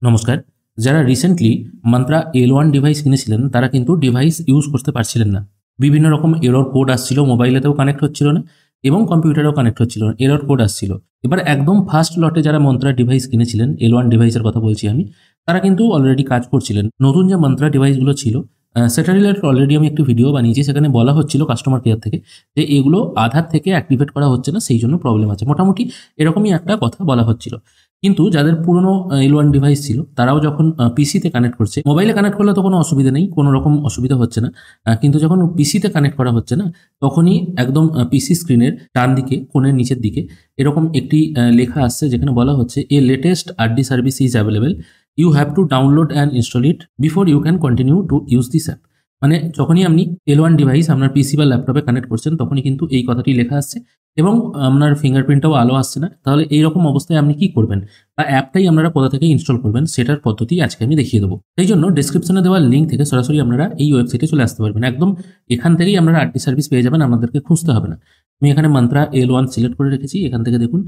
নমস্কার। যারা recently mantra L1 device কিনেছিলেন তারা কিন্তু ডিভাইস ইউজ করতে পারছিলেন না। বিভিন্ন রকম এরর কোড আসছিল, মোবাইলেতেও কানেক্ট হচ্ছিল না এবং কম্পিউটারেও কানেক্ট হচ্ছিল না, এরর কোড আসছিল। এবার একদম ফার্স্ট লটে যারা মন্ত্রা ডিভাইস কিনেছিলেন, L1 ডিভাইসের কথা বলছি আমি, তারা কিন্তু অলরেডি কাজ করছিলেন। নতুন যে মন্ত্রা ডিভাইসগুলো ছিল সেটা রিলেটেড অলরেডি আমি একটি ভিডিও বানিয়েছি, সেখানে বলা হচ্ছিল কাস্টমার কেয়ার থেকে যে এগুলো আধার থেকে অ্যাক্টিভেট করা হচ্ছে না, সেই জন্য প্রবলেম আছে। মোটামুটি এরকমই একটা কথা বলা হচ্ছিল। কিন্তু যাদের পুরনো L1 ডিভাইস ছিল তারাও যখন পিসিতে কানেক্ট করছে, মোবাইলে কানেক্ট করলে তো কোনো অসুবিধা নেই, কোনো রকম অসুবিধা হচ্ছে না। কিন্তু যখন পিসিতে কানেক্ট করা হচ্ছে না, তখনই একদম পিসি স্ক্রিনের ডান দিকে কোণের নিচের দিকে এরকম একটি লেখা আসছে, যেখানে বলা হচ্ছে a latest RD service is available, you have to download and install it before you can continue to use this app. মানে যখনই আপনি L1 ডিভাইস আপনার পিসি বা ল্যাপটপে কানেক্ট করছেন, তখনই কিন্তু এই কথাটি লেখা আসছে এবং আপনার ফিঙ্গারপ্রিন্টটাও আলো আসছে না। তাহলে এইরকম অবস্থায় আপনি কি করবেন বা অ্যাপটাই আপনারা কোথা থেকে ইনস্টল করবেন, সেটার পদ্ধতি আজকে আমি দেখিয়ে দেবো। সেই জন্য ডিসক্রিপশনে দেওয়া লিঙ্ক থেকে সরাসরি আপনারা এই ওয়েবসাইটে চলে আসতে পারবেন। একদম এখান থেকেই আপনারা আরটি সার্ভিস পেয়ে যাবেন, আপনাদেরকে খুঁজতে হবে না। আমি এখানে মান্ত্রা L1 সিলেক্ট করে রেখেছি। এখান থেকে দেখুন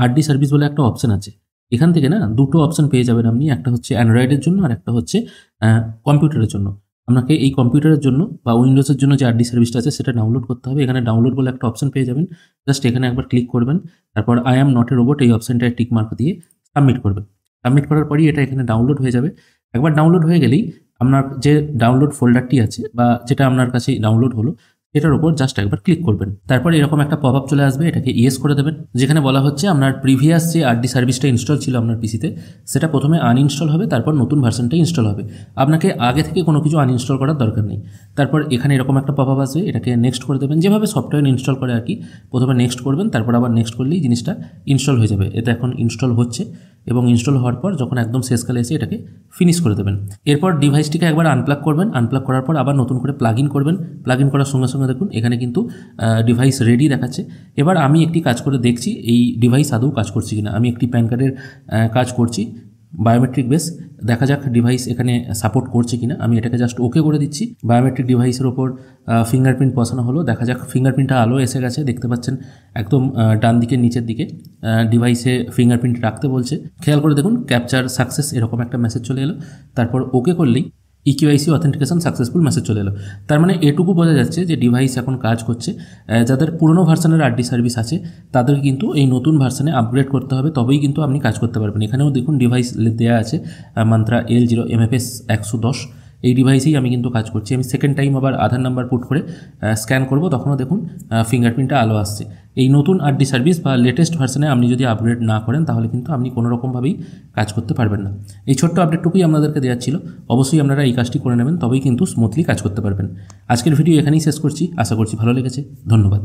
আরডি সার্ভিস বলে একটা অপশন আছে। এখান থেকে না দুটো অপশন পেয়ে যাবেন আপনি, একটা হচ্ছে অ্যান্ড্রয়েডের জন্য আর একটা হচ্ছে কম্পিউটারের জন্য। আপনাকে এই কম্পিউটারের জন্য বা উইন্ডোজের জন্য যে আরডি সার্ভিসটা আছে সেটা ডাউনলোড করতে হবে। এখানে ডাউনলোড বলে একটা অপশন পেয়ে যাবেন, জাস্ট এখানে একবার ক্লিক করবেন, তারপর I am not a robot এই অপশনটায় টিক মার্ক দিয়ে সাবমিট করবেন। সাবমিট করার পরই এটা এখানে ডাউনলোড হয়ে যাবে। একবার ডাউনলোড হয়ে গেলেই আপনার যে ডাউনলোড ফোল্ডারটি আছে বা যেটা আপনার কাছে ডাউনলোড হলো এটার উপর জাস্ট একবার ক্লিক করবেন। তারপর এরকম একটা পপ আপ চলে আসবে, এটাকে ইয়েস করে দেবেন। যেখানে বলা হচ্ছে আপনার প্রিভিয়াস যে আরডি সার্ভিসটা ইনস্টল ছিল আপনার পিসিতে, সেটা প্রথমে আনইনস্টল হবে, তারপর নতুন ভার্সনটা ইনস্টল হবে। আপনাকে আগে থেকে কোনো কিছু আনইনস্টল করার দরকার নেই। তারপর এখানে এরকম একটা পপ আপ আসবে, এটাকে নেক্সট করে দেবেন। যেভাবে সফটওয়্যার ইনস্টল করে আর কি, প্রথমে নেক্সট করবেন, তারপর আবার নেক্সট করলেই জিনিসটা ইনস্টল হয়ে যাবে। এটা এখন ইনস্টল হচ্ছে এবং ইনস্টল হওয়ার পর যখন একদম শেষকালে এসে এটাকে ফিনিশ করে দেবেন। এরপর ডিভাইসটিকে একবার আনপ্লাগ করবেন, আনপ্লাগ করার পর আবার নতুন করে প্লাগ ইন করবেন। প্লাগ ইন করার সঙ্গে সঙ্গে দেখুন এখানে কিন্তু ডিভাইস রেডি দেখাচ্ছে। এবার আমি একটি কাজ করে দেখছি এই ডিভাইস আদৌ কাজ করছে কিনা। আমি একটি প্যান কার্ডের কাজ করছি বায়োমেট্রিক বেস, দেখা যাক ডিভাইস এখানে সাপোর্ট করছে কিনা। আমি এটাকে জাস্ট ওকে করে দিচ্ছি। বায়োমেট্রিক ডিভাইসের ওপর ফিঙ্গারপ্রিন্ট বসানো হলো, দেখা যাক ফিঙ্গারপ্রিন্টটা আলো এসে গেছে, দেখতে পাচ্ছেন একদম ডান দিকের নিচের দিকে ডিভাইসে ফিঙ্গারপ্রিন্ট রাখতে বলছে। খেয়াল করে দেখুন ক্যাপচার সাকসেস এরকম একটা মেসেজ চলে এলো। তারপর ওকে করলেই EKYC অথেন্টিকেশন সাকসেসফুল মেসেজ চলে এলো। তার মানে এটুকু বোঝা যাচ্ছে যে ডিভাইস এখন কাজ করছে। যাদের পুরনো ভার্সনের আরডি সার্ভিস আছে তাদের কিন্তু এই নতুন ভার্সনে আপগ্রেড করতে হবে, তবেই কিন্তু আপনি কাজ করতে পারবেন। এখানেও দেখুন ডিভাইস দেওয়া আছে মান্ত্রা L0 MFS 110। এই ডিভাইসেই আমি কিন্তু কাজ করছি। আমি সেকেন্ড টাইম আবার আধার নাম্বার পুট করে স্ক্যান করব, তখনও দেখুন ফিঙ্গারপ্রিন্টটা আলো আসছে। এই নতুন আরডি সার্ভিস বা লেটেস্ট ভার্সনে আপনি যদি আপগ্রেড না করেন তাহলে কিন্তু আপনি কোনো রকমভাবেই কাজ করতে পারবেন না। এই ছোট্ট আপডেটটুকুই আপনাদেরকে দেওয়ার ছিল। অবশ্যই আপনারা এই কাজটি করে নেবেন, তবেই কিন্তু স্মুথলি কাজ করতে পারবেন। আজকের ভিডিও এখানেই শেষ করছি, আশা করছি ভালো লেগেছে। ধন্যবাদ।